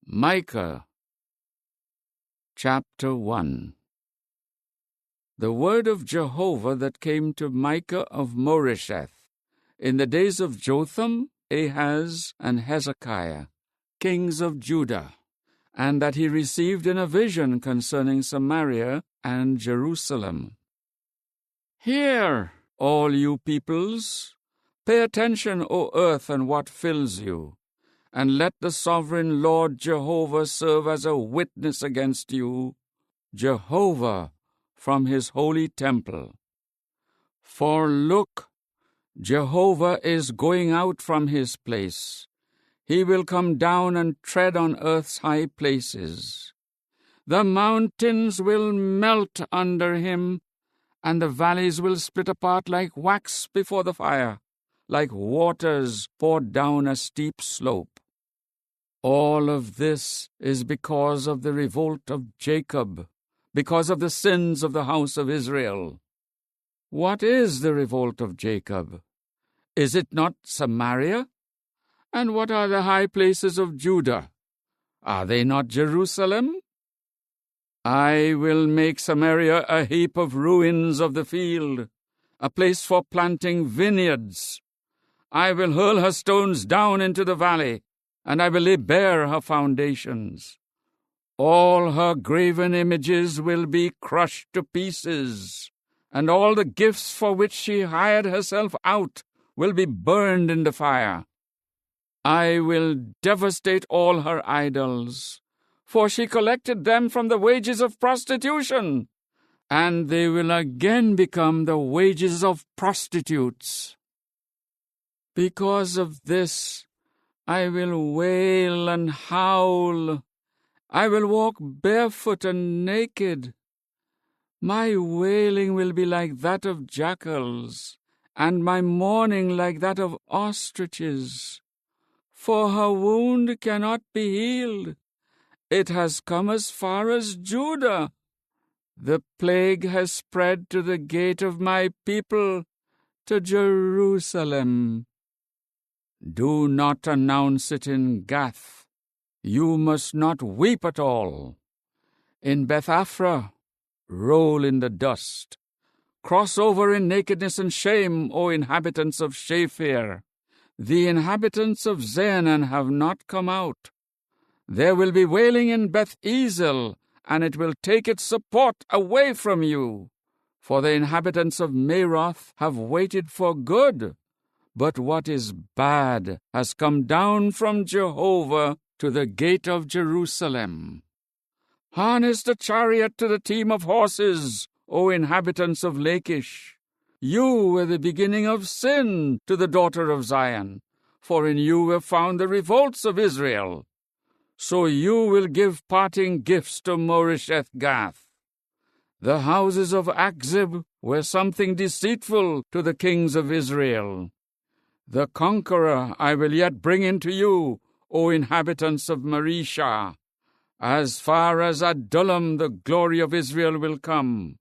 Micah, chapter 1. The word of Jehovah that came to Micah of Moresheth in the days of Jotham, Ahaz, and Hezekiah, kings of Judah, and that he received in a vision concerning Samaria and Jerusalem. Hear, all you peoples, pay attention, O earth, and what fills you, and let the sovereign Lord Jehovah serve as a witness against you, Jehovah, from his holy temple. For look, Jehovah is going out from his place. He will come down and tread on earth's high places. The mountains will melt under him, and the valleys will split apart like wax before the fire, like waters poured down a steep slope. All of this is because of the revolt of Jacob, because of the sins of the house of Israel. What is the revolt of Jacob? Is it not Samaria? And what are the high places of Judah? Are they not Jerusalem? I will make Samaria a heap of ruins of the field, a place for planting vineyards. I will hurl her stones down into the valley, and I will lay bare her foundations. All her graven images will be crushed to pieces, and all the gifts for which she hired herself out will be burned in the fire. I will devastate all her idols, for she collected them from the wages of prostitution, and they will again become the wages of prostitutes. Because of this, I will wail and howl. I will walk barefoot and naked. My wailing will be like that of jackals, and my mourning like that of ostriches. For her wound cannot be healed. It has come as far as Judah. The plague has spread to the gate of my people, to Jerusalem. Do not announce it in Gath. You must not weep at all. In Beth-Aphrah, roll in the dust. Cross over in nakedness and shame, O inhabitants of Shaphir. The inhabitants of Zaanan have not come out. There will be wailing in Beth-Ezel, and it will take its support away from you. For the inhabitants of Maroth have waited for good, but what is bad has come down from Jehovah to the gate of Jerusalem. Harness the chariot to the team of horses, O inhabitants of Lachish. You were the beginning of sin to the daughter of Zion, for in you were found the revolts of Israel. So you will give parting gifts to Moresheth Gath. The houses of Akzib were something deceitful to the kings of Israel. The conqueror I will yet bring into you, O inhabitants of Mareshah. As far as Adullam the glory of Israel will come.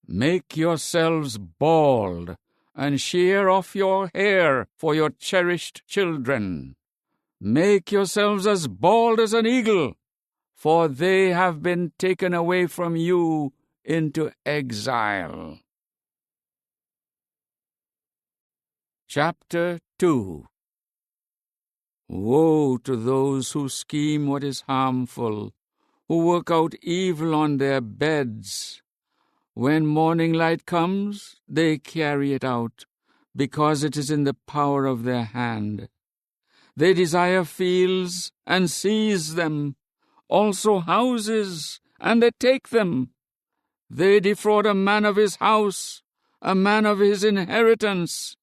Make yourselves bald, and shear off your hair for your cherished children. Make yourselves as bald as an eagle, for they have been taken away from you into exile. Chapter 2. Woe to those who scheme what is harmful, who work out evil on their beds. When morning light comes, they carry it out, because it is in the power of their hand. They desire fields and seize them, also houses, and they take them. They defraud a man of his house, a man of his inheritance.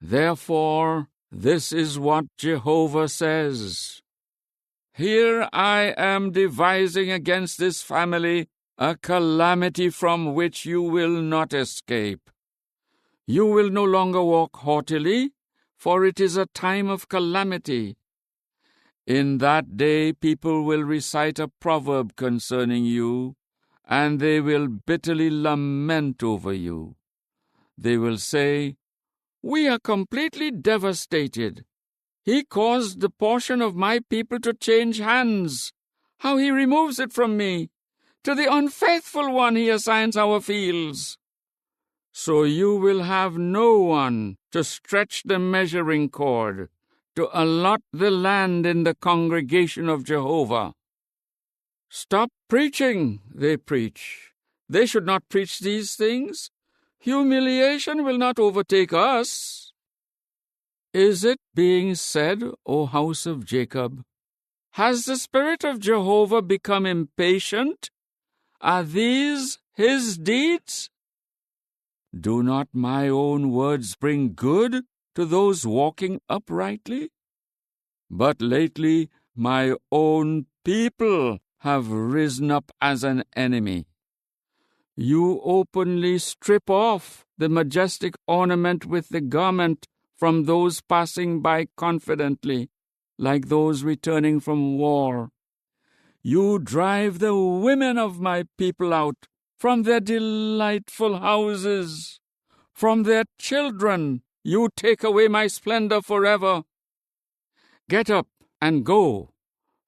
Therefore, this is what Jehovah says. Here I am devising against this family a calamity from which you will not escape. You will no longer walk haughtily, for it is a time of calamity. In that day people will recite a proverb concerning you, and they will bitterly lament over you. They will say, "We are completely devastated. He caused the portion of my people to change hands. How he removes it from me. To the unfaithful one he assigns our fields. So you will have no one to stretch the measuring cord, to allot the land in the congregation of Jehovah. Stop preaching, they preach. They should not preach these things. Humiliation will not overtake us. Is it being said, O house of Jacob, has the Spirit of Jehovah become impatient? Are these his deeds? Do not my own words bring good to those walking uprightly? But lately my own people have risen up as an enemy. You openly strip off the majestic ornament with the garment from those passing by confidently, like those returning from war. You drive the women of my people out from their delightful houses. From their children you take away my splendor forever. Get up and go,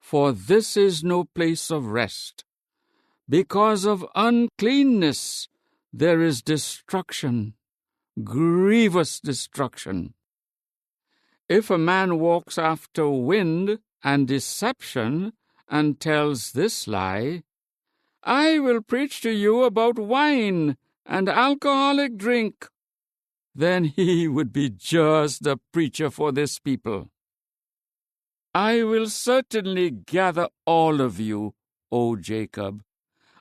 for this is no place of rest. Because of uncleanness there is destruction, grievous destruction. If a man walks after wind and deception and tells this lie, I will preach to you about wine and alcoholic drink, then he would be just the preacher for this people. I will certainly gather all of you, O Jacob.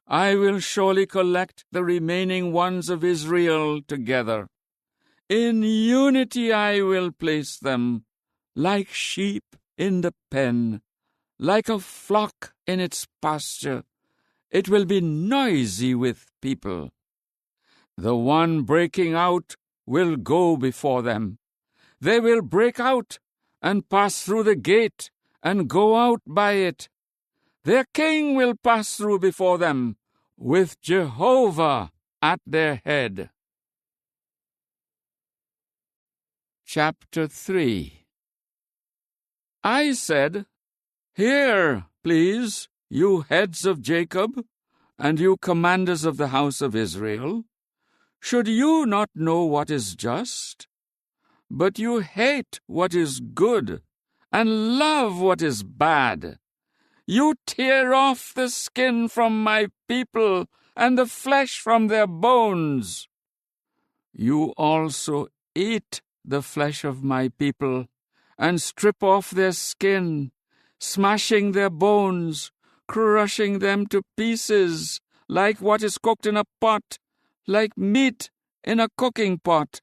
I will surely collect the remaining ones of Israel together. In unity I will place them, like sheep in the pen, like a flock in its pasture. It will be noisy with people. The one breaking out will go before them. They will break out and pass through the gate and go out by it. Their king will pass through before them, with Jehovah at their head. Chapter 3. I said, Hear, please, you heads of Jacob, and you commanders of the house of Israel. Should you not know what is just? But you hate what is good, and love what is bad. You tear off the skin from my people, and the flesh from their bones. You also eat the flesh of my people, and strip off their skin, smashing their bones, crushing them to pieces, like what is cooked in a pot, like meat in a cooking pot.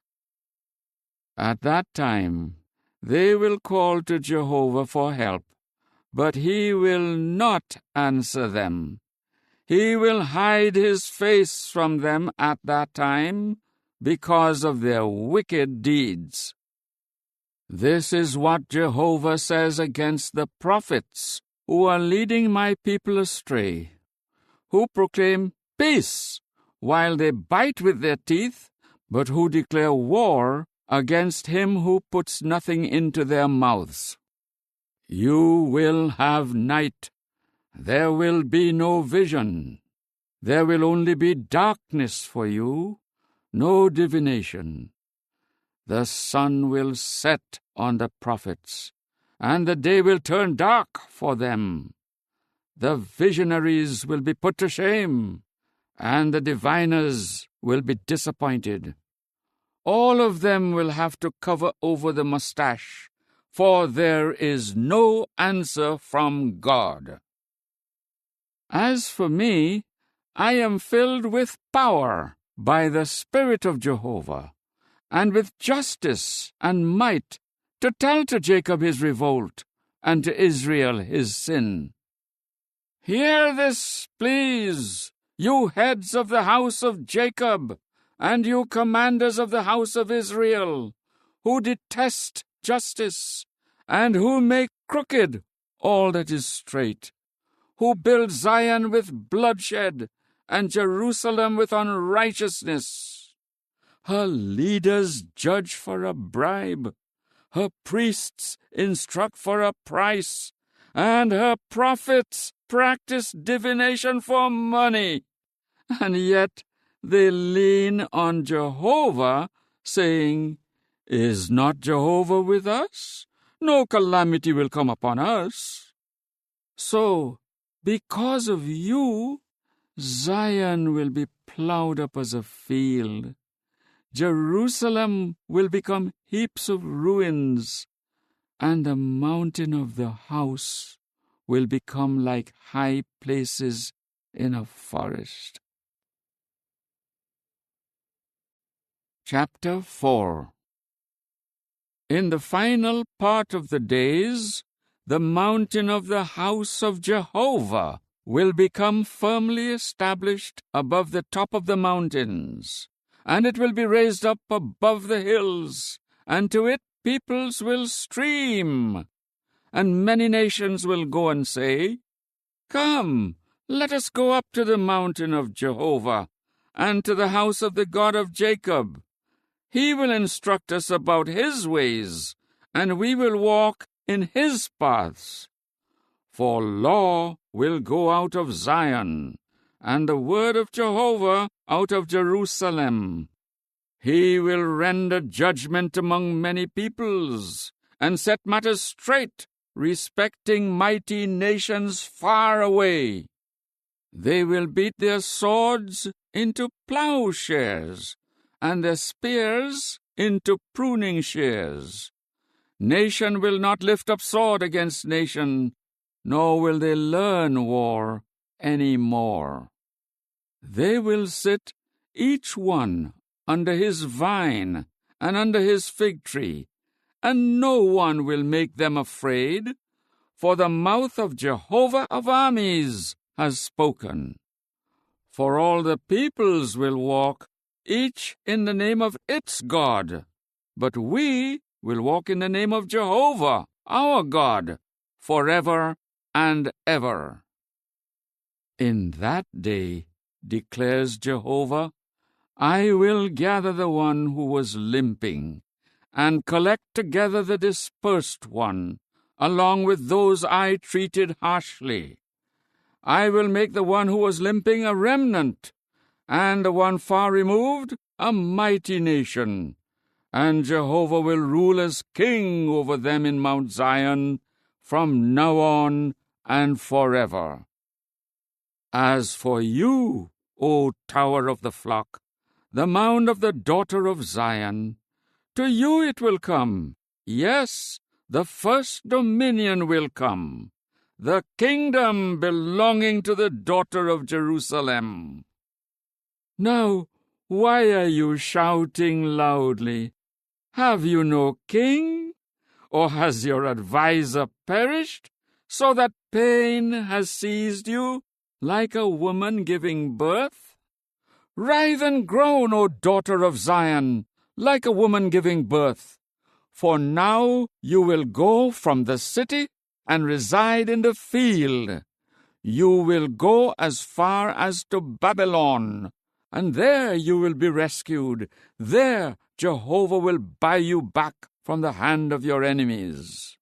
At that time they will call to Jehovah for help, but he will not answer them. He will hide his face from them at that time because of their wicked deeds. This is what Jehovah says against the prophets who are leading my people astray, who proclaim peace while they bite with their teeth, but who declare war against him who puts nothing into their mouths. You will have night. There will be no vision. There will only be darkness for you, no divination. The sun will set on the prophets, and the day will turn dark for them. The visionaries will be put to shame, and the diviners will be disappointed. All of them will have to cover over the mustache, for there is no answer from God. As for me, I am filled with power by the Spirit of Jehovah, and with justice and might, to tell to Jacob his revolt, and to Israel his sin. Hear this, please, you heads of the house of Jacob, and you commanders of the house of Israel, who detest justice, and who make crooked all that is straight, who build Zion with bloodshed, and Jerusalem with unrighteousness. Her leaders judge for a bribe. her priests instruct for a price, and her prophets practice divination for money. And yet they lean on Jehovah, saying, Is not Jehovah with us? No calamity will come upon us. So, because of you, Zion will be plowed up as a field. Jerusalem will become heaps of ruins, and the mountain of the house will become like high places in a forest. Chapter 4. In the final part of the days, the mountain of the house of Jehovah will become firmly established above the top of the mountains, and it will be raised up above the hills, and to it peoples will stream, and many nations will go and say, Come, let us go up to the mountain of Jehovah, and to the house of the God of Jacob. He will instruct us about his ways, and we will walk in his paths. For law will go out of Zion, and the word of Jehovah out of Jerusalem. He will render judgment among many peoples, and set matters straight respecting mighty nations far away. They will beat their swords into plowshares, and their spears into pruning shears. Nation will not lift up sword against nation, nor will they learn war any more. They will sit, each one under his vine and under his fig tree, and no one will make them afraid, for the mouth of Jehovah of armies has spoken. For all the peoples will walk, each in the name of its God, but we will walk in the name of Jehovah, our God, forever and ever. In that day, declares Jehovah, I will gather the one who was limping, and collect together the dispersed one, along with those I treated harshly. I will make the one who was limping a remnant, and the one far removed a mighty nation. And Jehovah will rule as king over them in Mount Zion, from now on and forever. As for you, O tower of the flock, the mound of the daughter of Zion, to you it will come. Yes, the first dominion will come, the kingdom belonging to the daughter of Jerusalem. Now, why are you shouting loudly? Have you no king? Or has your adviser perished, so that pain has seized you, like a woman giving birth? Writhe and groan, O daughter of Zion, like a woman giving birth. For now you will go from the city and reside in the field. You will go as far as to Babylon, and there you will be rescued. There Jehovah will buy you back from the hand of your enemies.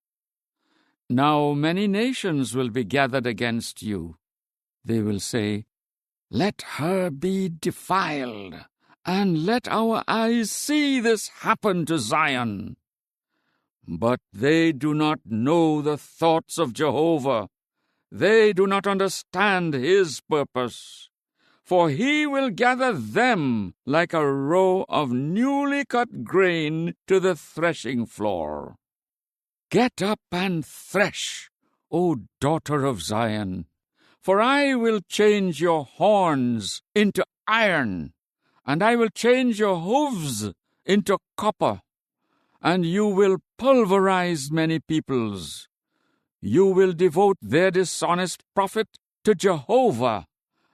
Now many nations will be gathered against you. They will say, Let her be defiled, and let our eyes see this happen to Zion. But they do not know the thoughts of Jehovah. They do not understand his purpose. For he will gather them like a row of newly cut grain to the threshing floor. Get up and thresh, O daughter of Zion, for I will change your horns into iron, and I will change your hooves into copper, and you will pulverize many peoples. You will devote their dishonest profit to Jehovah,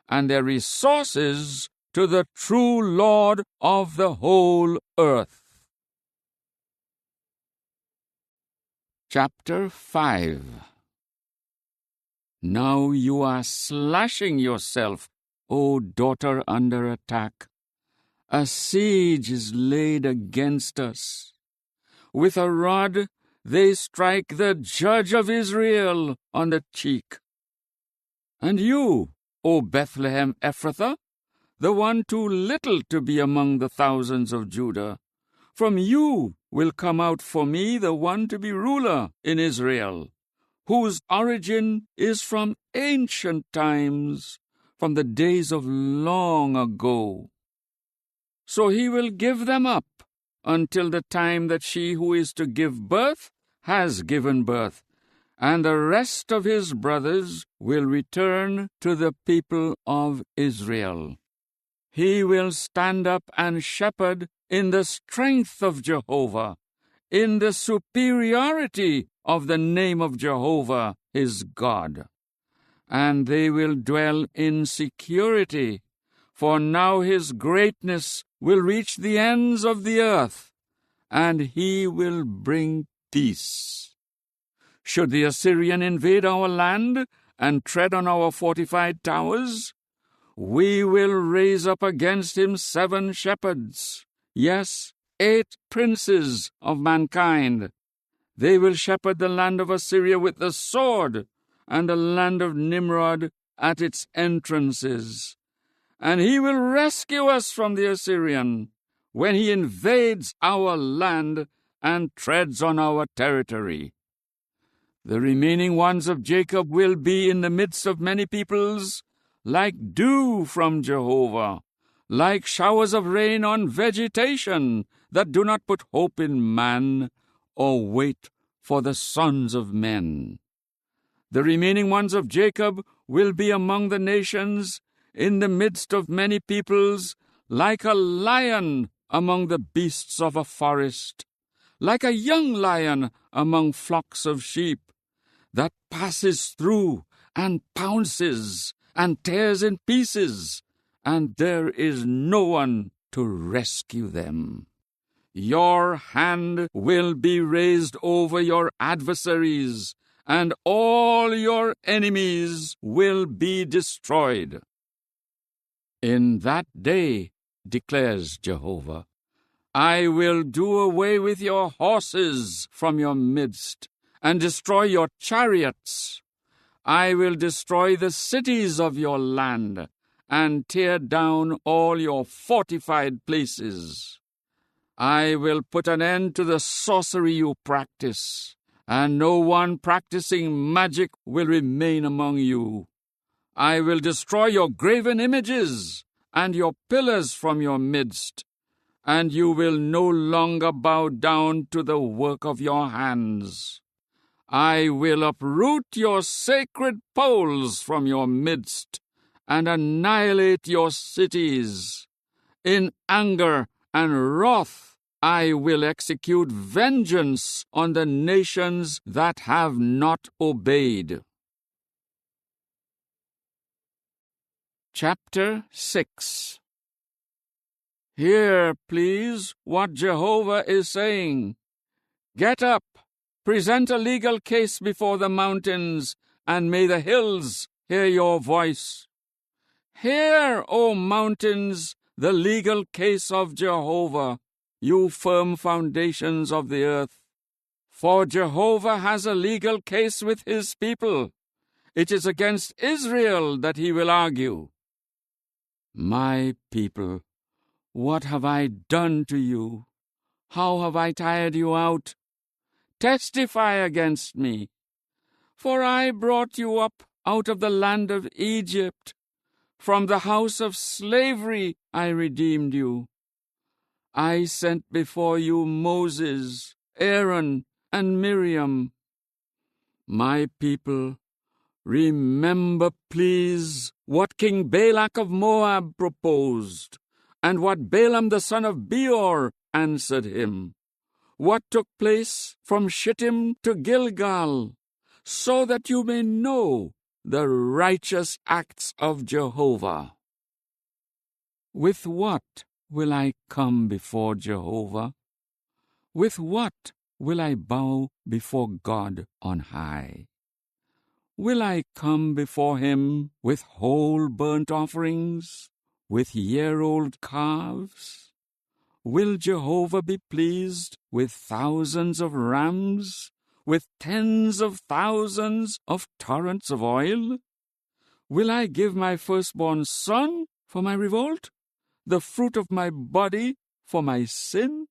and their resources to the true Lord of the whole earth. Chapter 5. Now you are slashing yourself, O daughter under attack. A siege is laid against us. With a rod they strike the judge of Israel on the cheek. And you, O Bethlehem Ephrathah, the one too little to be among the thousands of Judah, from you will come out for me the one to be ruler in Israel, whose origin is from ancient times, from the days of long ago. So he will give them up until the time that she who is to give birth has given birth, and the rest of his brothers will return to the people of Israel. He will stand up and shepherd in the strength of Jehovah, in the superiority of the name of Jehovah his God. And they will dwell in security, for now his greatness will reach the ends of the earth, and he will bring peace. Should the Assyrian invade our land and tread on our fortified towers, we will raise up against him 7 shepherds, yes, 8 princes of mankind. They will shepherd the land of Assyria with the sword, and the land of Nimrod at its entrances. And he will rescue us from the Assyrian when he invades our land and treads on our territory. The remaining ones of Jacob will be in the midst of many peoples, like dew from Jehovah, like showers of rain on vegetation that do not put hope in man or wait for the sons of men. The remaining ones of Jacob will be among the nations, in the midst of many peoples, like a lion among the beasts of a forest, like a young lion among flocks of sheep, that passes through and pounces and tears in pieces, and there is no one to rescue them. Your hand will be raised over your adversaries, and all your enemies will be destroyed. In that day, declares Jehovah, I will do away with your horses from your midst, and destroy your chariots. I will destroy the cities of your land, and tear down all your fortified places. I will put an end to the sorcery you practice, and no one practicing magic will remain among you. I will destroy your graven images and your pillars from your midst, and you will no longer bow down to the work of your hands. I will uproot your sacred poles from your midst and annihilate your cities. In anger and wrath I will execute vengeance on the nations that have not obeyed. Chapter 6. Hear, please, what Jehovah is saying. Get up, present a legal case before the mountains, and may the hills hear your voice. Hear, O mountains, the legal case of Jehovah, you firm foundations of the earth. For Jehovah has a legal case with his people. It is against Israel that he will argue. My people, what have I done to you? How have I tired you out? Testify against me. For I brought you up out of the land of Egypt. From the house of slavery I redeemed you. I sent before you Moses, Aaron, and Miriam. My people, remember, please, what King Balak of Moab proposed, and what Balaam the son of Beor answered him. What took place from Shittim to Gilgal, so that you may know the righteous acts of Jehovah. With what will I come before Jehovah? With what will I bow before God on high? Will I come before him with whole burnt offerings, with year-old calves? Will Jehovah be pleased with thousands of rams, with tens of thousands of torrents of oil? Will I give my firstborn son for my revolt, the fruit of my body for my sin?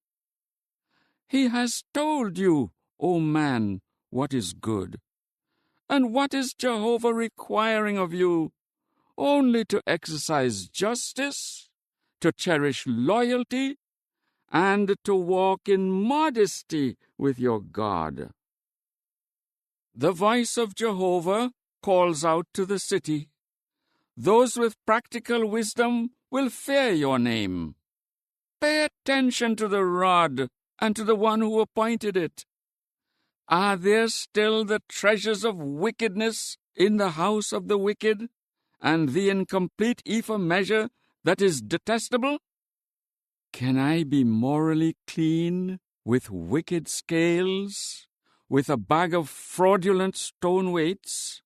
He has told you, O man, what is good. And what is Jehovah requiring of you? Only to exercise justice, to cherish loyalty, and to walk in modesty with your God. The voice of Jehovah calls out to the city. Those with practical wisdom will fear your name. Pay attention to the rod and to the one who appointed it. Are there still the treasures of wickedness in the house of the wicked, and the incomplete ephah measure that is detestable? Can I be morally clean with wicked scales, with a bag of fraudulent stone weights?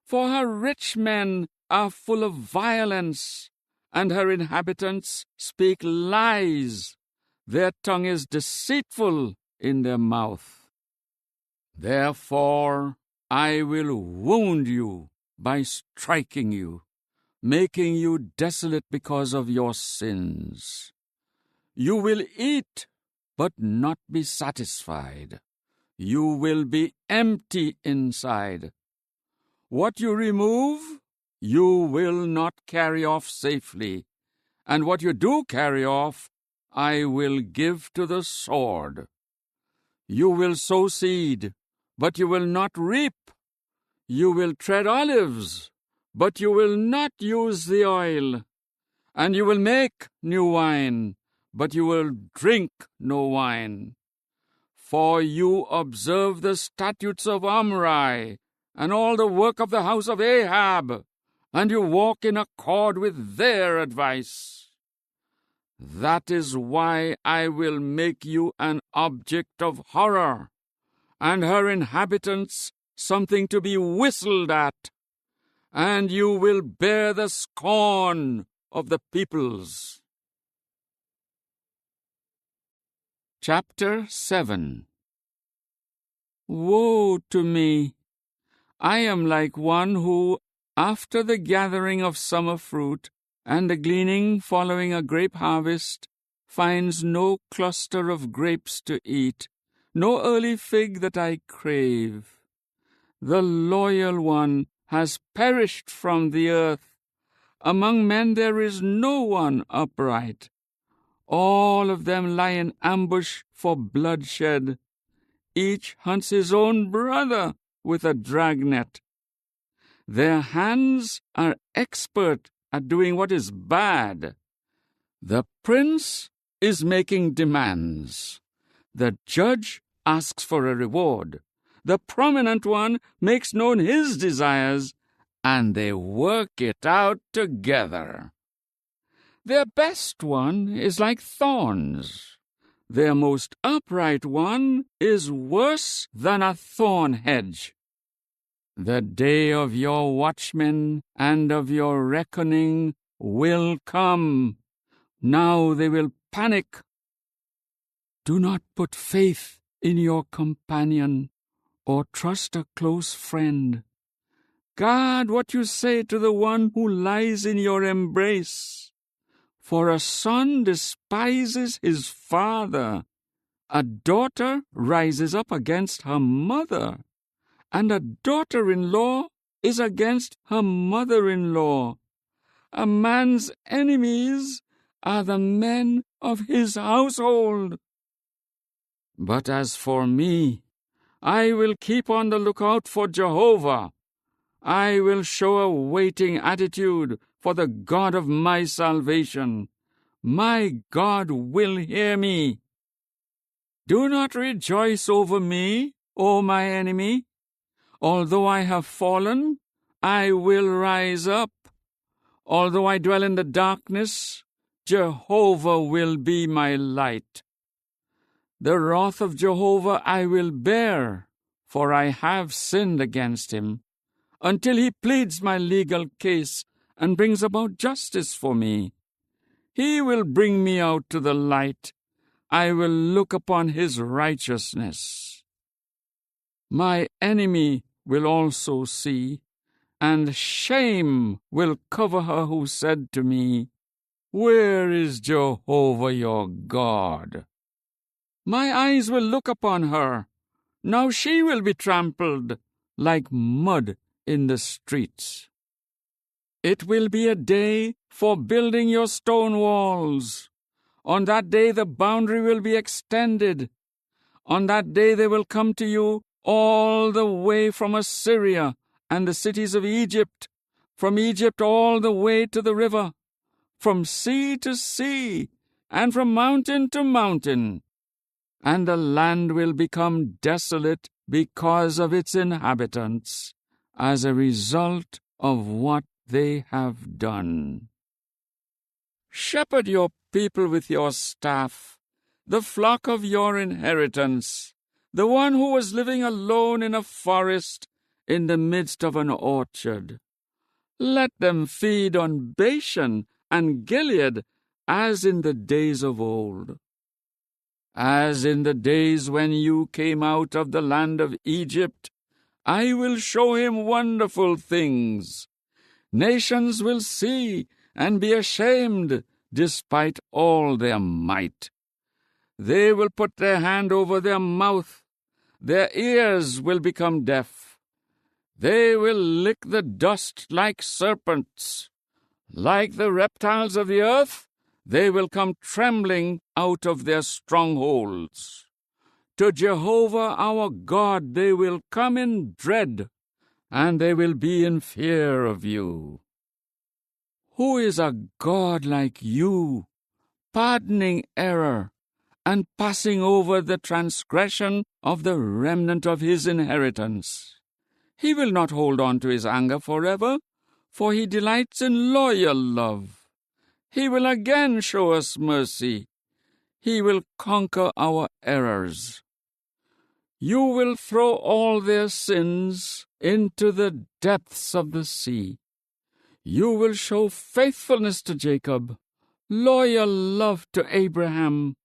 For her rich men are full of violence, and her inhabitants speak lies. Their tongue is deceitful in their mouth. Therefore I will wound you by striking you, making you desolate because of your sins. You will eat, but not be satisfied. You will be empty inside. What you remove, you will not carry off safely, and what you do carry off, I will give to the sword. You will sow seed, but you will not reap. You will tread olives, but you will not use the oil. And you will make new wine, but you will drink no wine. For you observe the statutes of Omri, and all the work of the house of Ahab, and you walk in accord with their advice. That is why I will make you an object of horror, and her inhabitants something to be whistled at, and you will bear the scorn of the peoples. Chapter 7. Woe to me! I am like one who, after the gathering of summer fruit, and the gleaning following a grape harvest, finds no cluster of grapes to eat, no early fig that I crave. The loyal one has perished from the earth. Among men there is no one upright. All of them lie in ambush for bloodshed. Each hunts his own brother with a dragnet. Their hands are expert at doing what is bad. The prince is making demands. The judge asks for a reward. The prominent one makes known his desires, and they work it out together. Their best one is like thorns. Their most upright one is worse than a thorn hedge. The day of your watchmen and of your reckoning will come. Now they will panic. Do not put faith in your companion or trust a close friend. Guard what you say to the one who lies in your embrace. For a son despises his father, a daughter rises up against her mother, and a daughter-in-law is against her mother-in-law. A man's enemies are the men of his household. But as for me, I will keep on the lookout for Jehovah. I will show a waiting attitude for the God of my salvation. My God will hear me. Do not rejoice over me, O my enemy. Although I have fallen, I will rise up. Although I dwell in the darkness, Jehovah will be my light. The wrath of Jehovah I will bear, for I have sinned against him, until he pleads my legal case and brings about justice for me. He will bring me out to the light. I will look upon his righteousness. My enemy will also see, and shame will cover her who said to me, Where is Jehovah your God? My eyes will look upon her. Now she will be trampled like mud in the streets. It will be a day for building your stone walls. On that day the boundary will be extended. On that day they will come to you all the way from Assyria and the cities of Egypt, from Egypt all the way to the river, from sea to sea, and from mountain to mountain. And the land will become desolate because of its inhabitants, as a result of what they have done. Shepherd your people with your staff, the flock of your inheritance, the one who was living alone in a forest in the midst of an orchard. Let them feed on Bashan and Gilead as in the days of old. As in the days when you came out of the land of Egypt, I will show him wonderful things. Nations will see and be ashamed despite all their might. They will put their hand over their mouth. Their ears will become deaf. They will lick the dust like serpents. Like the reptiles of the earth, they will come trembling out of their strongholds. To Jehovah our God they will come in dread, and they will be in fear of you. Who is a God like you, pardoning error, and passing over the transgression of the remnant of his inheritance? He will not hold on to his anger forever, for he delights in loyal love. He will again show us mercy. He will conquer our errors. You will throw all their sins into the depths of the sea. You will show faithfulness to Jacob, loyal love to Abraham,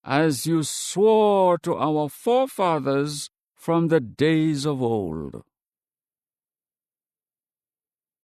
as you swore to our forefathers from the days of old.